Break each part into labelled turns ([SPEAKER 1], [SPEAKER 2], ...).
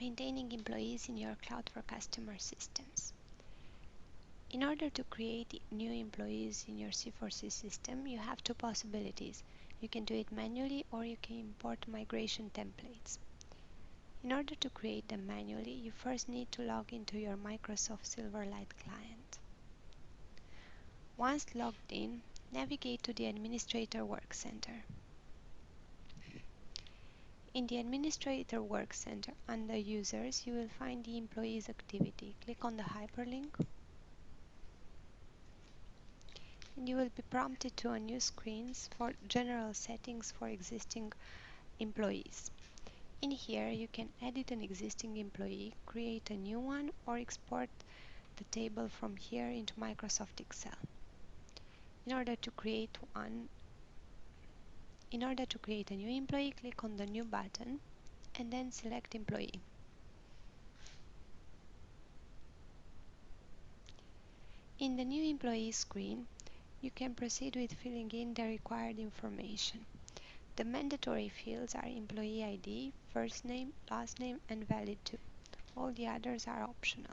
[SPEAKER 1] Maintaining employees in your Cloud for Customer systems. In order to create new employees in your C4c system, you have two possibilities. You can do it manually or you can import migration templates. In order to create them manually, you first need to log into your Microsoft Silverlight client. Once logged in, navigate to the Administrator Work Center. In the Administrator Work Center, under Users, you will find the Employees activity. Click on the hyperlink and you will be prompted to a new screen for general settings for existing employees. In here, you can edit an existing employee, create a new one, or export the table from here into Microsoft Excel. In order to create a new employee, click on the New button and then select Employee. In the New Employee screen, you can proceed with filling in the required information. The mandatory fields are Employee ID, first name, last name, and valid too. All the others are optional.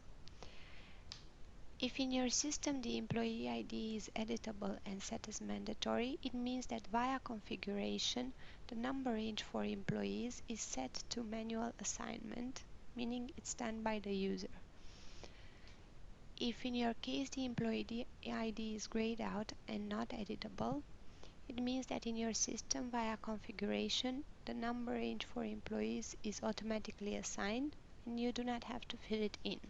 [SPEAKER 1] If in your system the employee ID is editable and set as mandatory, it means that via configuration, the number range for employees is set to manual assignment, meaning it's done by the user. If in your case the employee ID is grayed out and not editable, it means that in your system via configuration, the number range for employees is automatically assigned and you do not have to fill it in.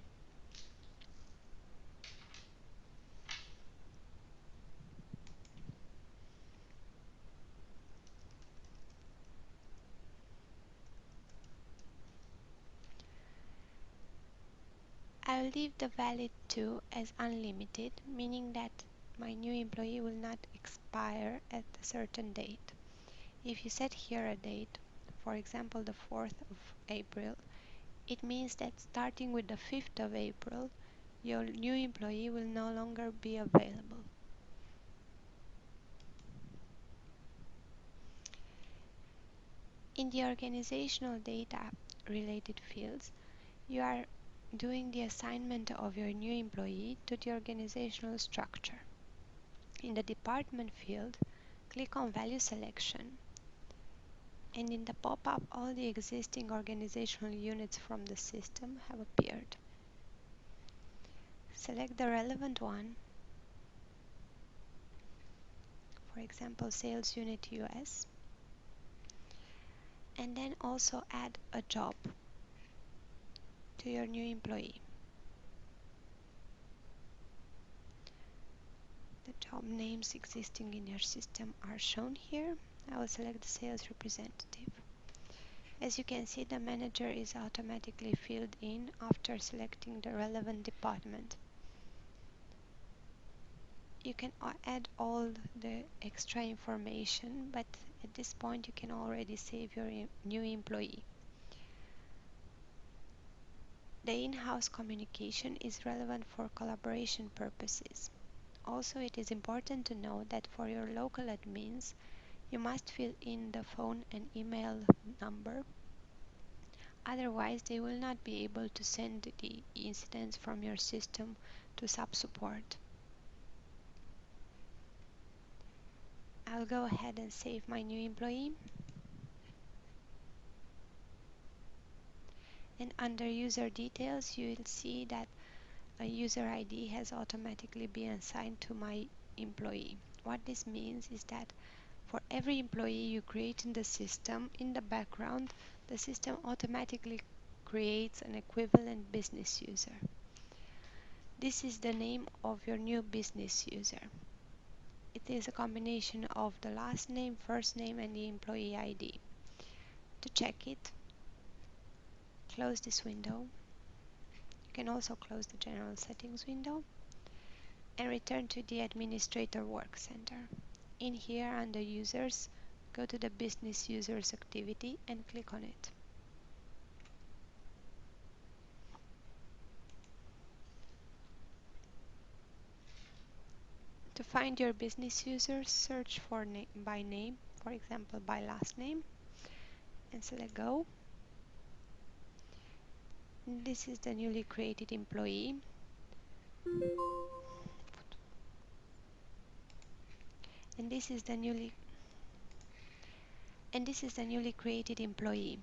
[SPEAKER 1] I will leave the valid to as unlimited, meaning that my new employee will not expire at a certain date. If you set here a date, for example the 4th of April, it means that starting with the 5th of April, your new employee will no longer be available. In the organizational data related fields, you are doing the assignment of your new employee to the organizational structure. In the department field, click on Value Selection, and in the pop-up, all the existing organizational units from the system have appeared. Select the relevant one, for example, Sales Unit US, and then also add a job to your new employee. The job names existing in your system are shown here. I will select the sales representative. As you can see, the manager is automatically filled in after selecting the relevant department. You can add all the extra information, but at this point you can already save your new employee. The in-house communication is relevant for collaboration purposes. Also, it is important to note that for your local admins, you must fill in the phone and email number. Otherwise, they will not be able to send the incidents from your system to SAP support. I'll go ahead and save my new employee. And under user details, you will see that a user ID has automatically been assigned to my employee. What this means is that for every employee you create in the system, in the background, the system automatically creates an equivalent business user. This is the name of your new business user. It is a combination of the last name, first name, and the employee ID. To check it, close this window. You can also close the General Settings window and return to the Administrator Work Center. In here, under Users, go to the Business Users activity and click on it. To find your business users, search for by name, for example by last name, and select Go. This is the newly created employee. And this is the newly created employee.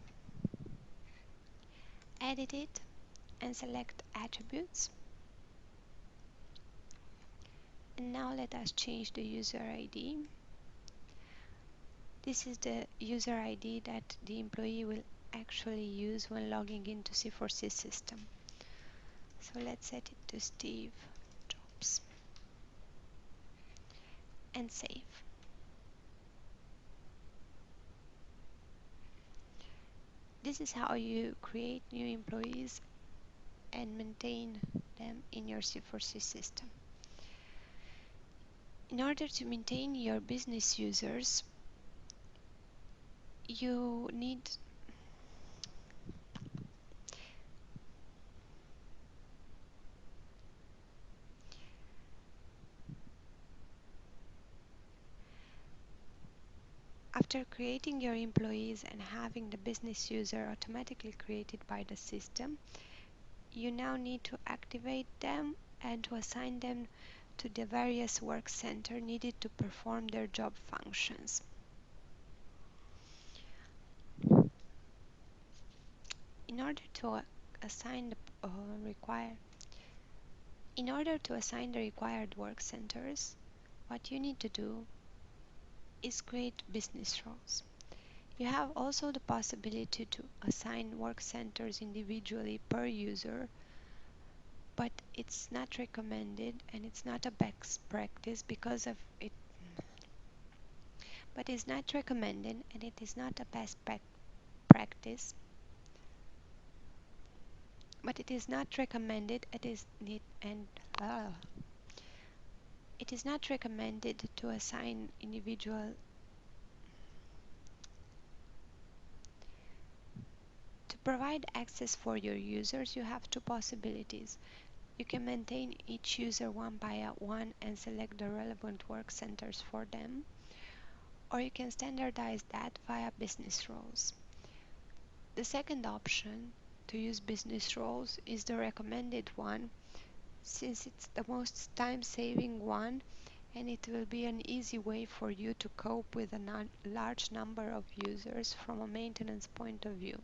[SPEAKER 1] Edit it and select attributes. And now let us change the user ID. This is the user ID that the employee will actually use when logging into C4c system. So let's set it to Steve Jobs and save. This is how you create new employees and maintain them in your C4c system. In order to maintain your business users, you need after creating your employees and having the business user automatically created by the system, you now need to activate them and to assign them to the various work center needed to perform their job functions. In order to assign the required work centers, what you need to do is create business roles. You have also the possibility to assign work centers individually per user, but it's not recommended and it's not a best practice because of it. But it's not recommended and it is not a best practice. But it is not recommended. It is not recommended to assign individual. To provide access for your users, you have two possibilities. You can maintain each user one by one and select the relevant work centers for them, or you can standardize that via business roles. The second option, to use business roles, is the recommended one, since it's the most time-saving one and it will be an easy way for you to cope with a large number of users from a maintenance point of view.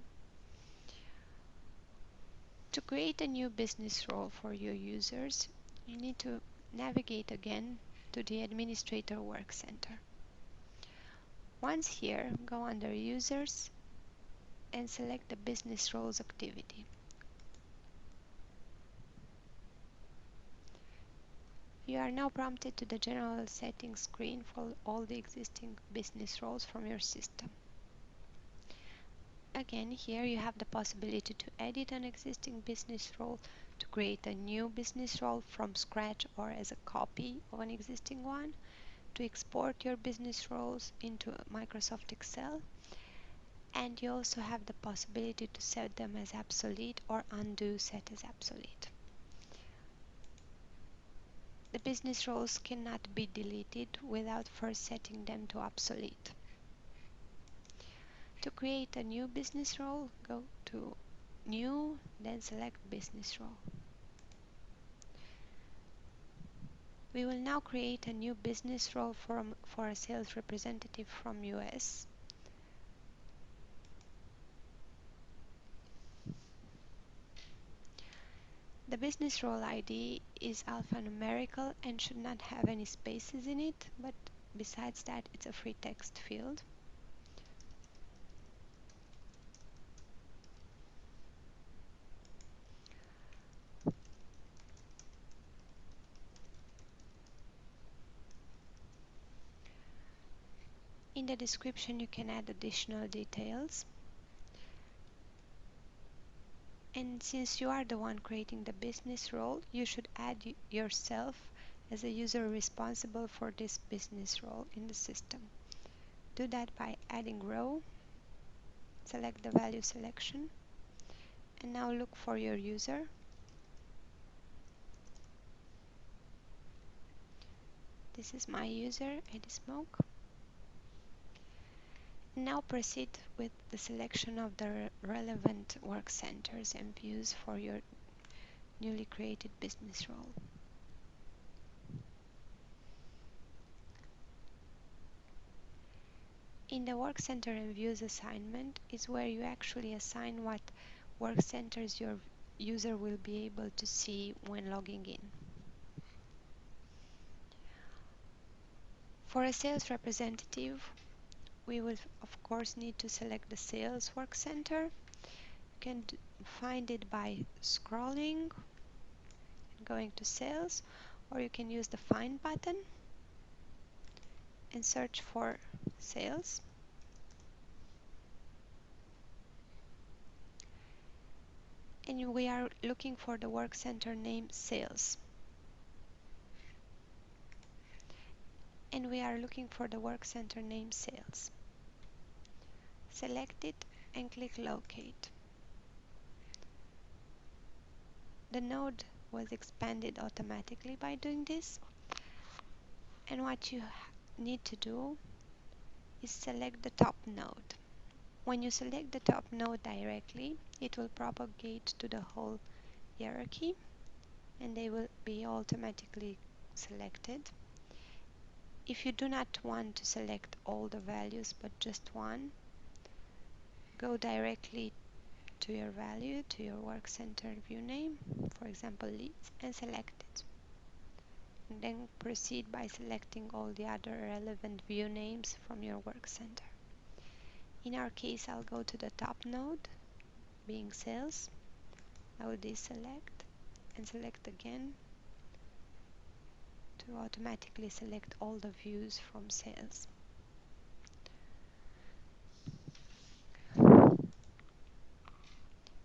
[SPEAKER 1] To create a new business role for your users, you need to navigate again to the Administrator Work Center. Once here, go under Users and select the Business Roles activity. You are now prompted to the General Settings screen for all the existing business roles from your system. Again, here you have the possibility to edit an existing business role, to create a new business role from scratch or as a copy of an existing one, to export your business roles into Microsoft Excel, and you also have the possibility to set them as obsolete or undo set as obsolete. The business roles cannot be deleted without first setting them to obsolete. To create a new business role, go to New, then select Business Role. We will now create a new business role for a sales representative from US. The business role ID is alphanumerical and should not have any spaces in it, but besides that, it's a free text field. In the description, you can add additional details. And since you are the one creating the business role, you should add yourself as a user responsible for this business role in the system. Do that by adding row, select the value selection, and now look for your user. This is my user, Eddie Smoke. Now proceed with the selection of the relevant work centers and views for your newly created business role. In the Work Center and Views assignment is where you actually assign what work centers your user will be able to see when logging in. For a sales representative, we will of course need to select the sales work center. You can find it by scrolling and going to sales, or you can use the find button and search for sales. And we are looking for the work center name sales. And we are looking for the work center name sales. Select it and click locate. The node was expanded automatically by doing this. And what you need to do is select the top node. When you select the top node directly, it will propagate to the whole hierarchy and they will be automatically selected. If you do not want to select all the values but just one, go directly to your value, to your work center view name, for example leads, and select it. And then proceed by selecting all the other relevant view names from your work center. In our case, I'll go to the top node, being sales. I will deselect and select again to automatically select all the views from sales.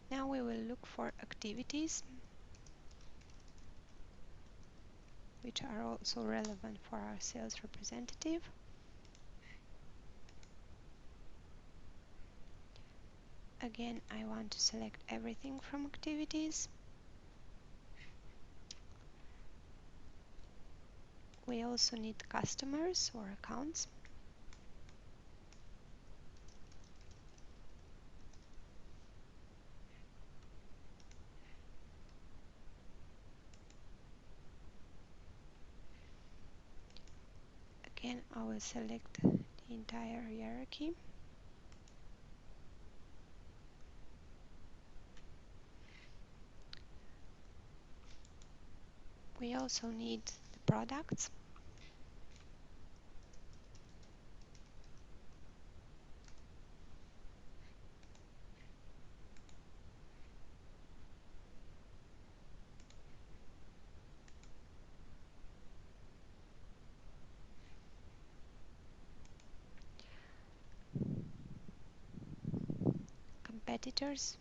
[SPEAKER 1] Now we will look for activities which are also relevant for our sales representative. Again, I want to select everything from activities. We also need customers or accounts. Again, I will select the entire hierarchy. We also need the products. Competitors.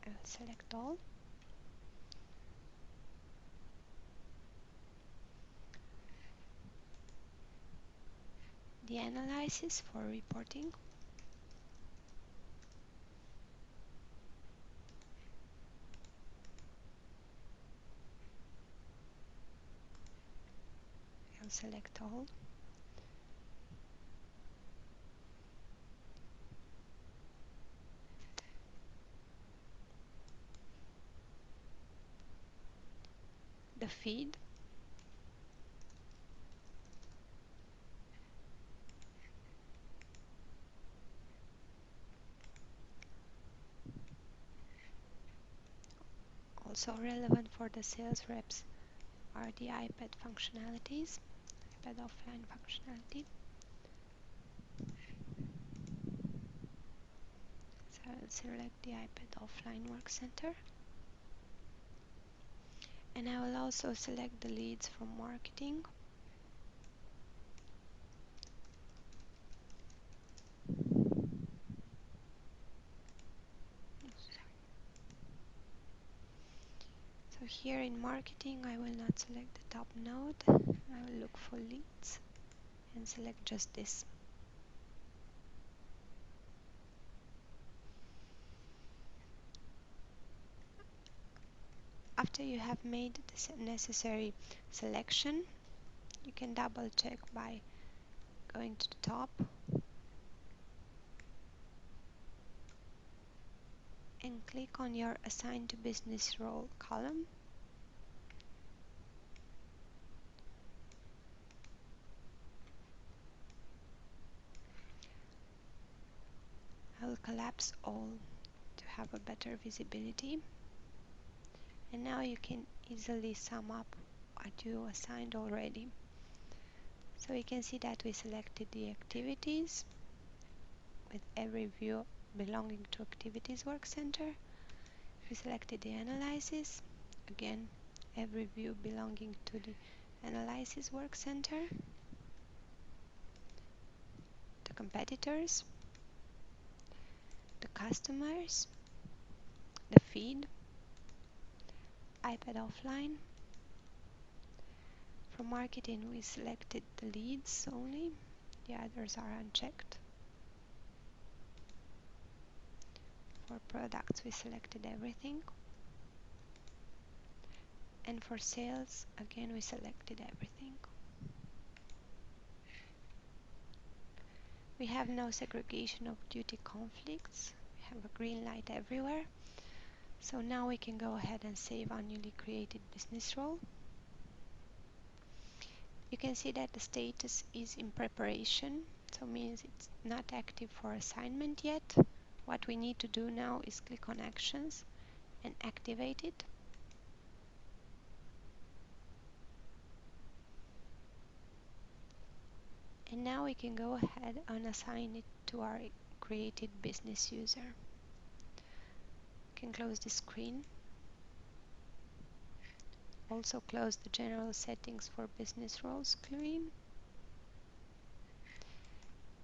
[SPEAKER 1] I will select all. The analysis for reporting. I'll select all. The feed. Also relevant for the sales reps are the iPad functionalities, iPad offline functionality. So I'll select the iPad offline work center. And I will also select the leads from marketing. So here in marketing, I will not select the top node. I will look for leads and select just this. After you have made the necessary selection, you can double check by going to the top and click on your Assign to Business Role column. I will collapse all to have a better visibility. And now you can easily sum up what you assigned already. So you can see that we selected the activities with every view belonging to Activities Work Center. We selected the analysis, again every view belonging to the Analysis Work Center, the competitors, the customers, the feed, iPad offline. For marketing we selected the leads only, the others are unchecked. For products we selected everything. And for sales, again we selected everything. We have no segregation of duty conflicts. We have a green light everywhere. So now we can go ahead and save our newly created business role. You can see that the status is in preparation, so means it's not active for assignment yet. What we need to do now is click on Actions and activate it. And now we can go ahead and assign it to our created business user. We can close the screen. Also close the general settings for business roles screen.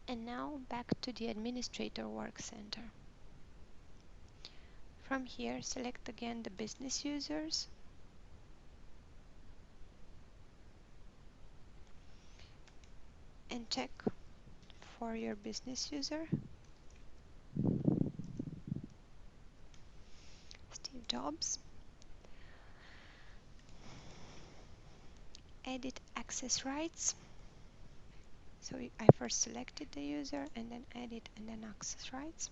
[SPEAKER 1] And now back to the Administrator Work Center. From here, select again the business users. And check for your business user. Steve Jobs. Edit access rights. So I first selected the user and then edit and then access rights.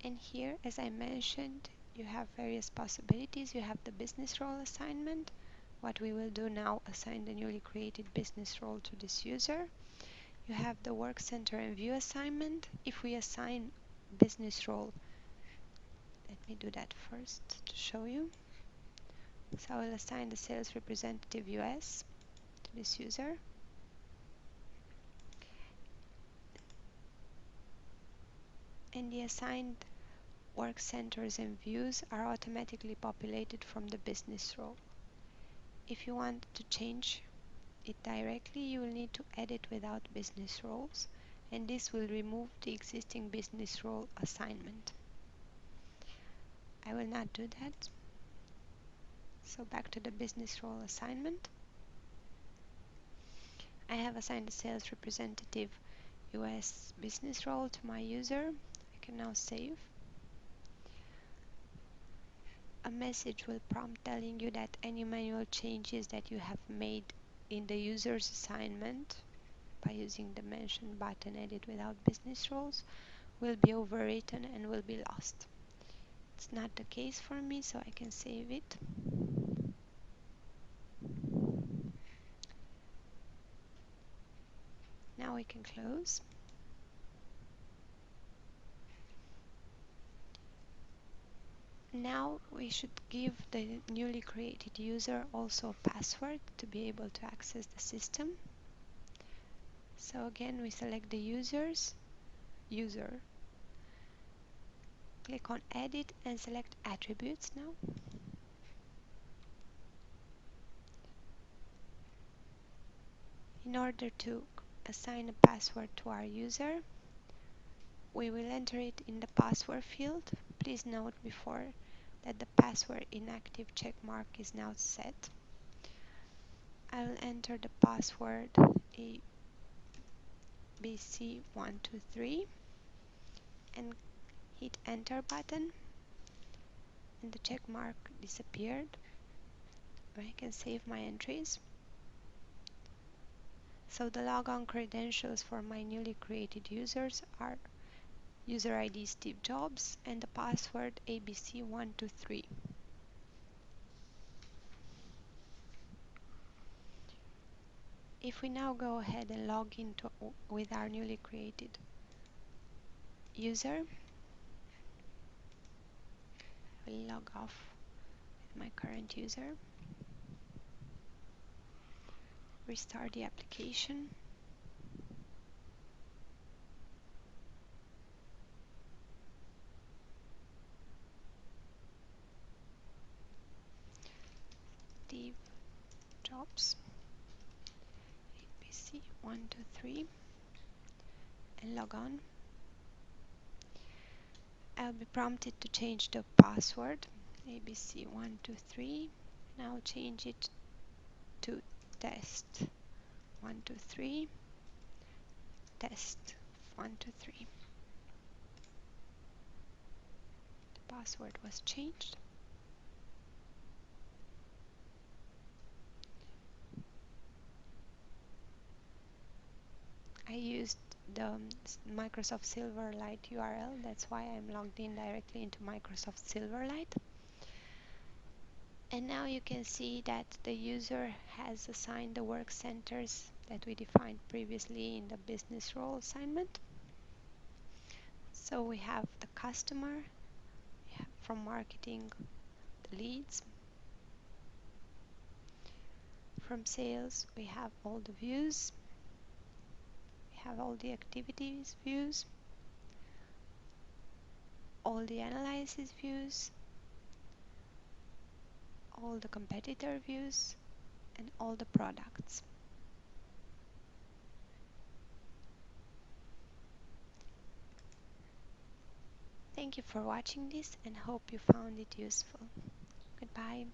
[SPEAKER 1] And here, as I mentioned, you have various possibilities. You have the business role assignment. What we will do now, assign the newly created business role to this user. You have the work center and view assignment. If we assign business role, let me do that first to show you. So I will assign the sales representative US to this user. And the assigned work centers and views are automatically populated from the business role. If you want to change it directly, you will need to edit without business roles, and this will remove the existing business role assignment. I will not do that. So back to the business role assignment. I have assigned the sales representative US business role to my user. I can now save. A message will prompt telling you that any manual changes that you have made in the user's assignment by using the mention button edit without business roles will be overwritten and will be lost. It's not the case for me, so I can save it. Now we can close. Now we should give the newly created user also a password to be able to access the system. So again, we select the user, click on Edit and select Attributes now. In order to assign a password to our user, we will enter it in the password field. Please note before that the password inactive check mark is now set. I will enter the password ABC123 and hit enter button and the check mark disappeared. I can save my entries. So the logon credentials for my newly created users are user ID Steve Jobs and the password ABC123. If we now go ahead and log in with our newly created user, we'll log off with my current user, restart the application, Steve Jobs ABC123, and log on. I'll be prompted to change the password ABC123. Now change it to test123, test123. The password was changed. I used the Microsoft Silverlight URL, that's why I'm logged in directly into Microsoft Silverlight. And now you can see that the user has assigned the work centers that we defined previously in the business role assignment. So we have the customer, we have from marketing the leads, from sales we have all the views, we have all the activities views, all the analysis views, all the competitor views, and all the products. Thank you for watching this and hope you found it useful. Goodbye.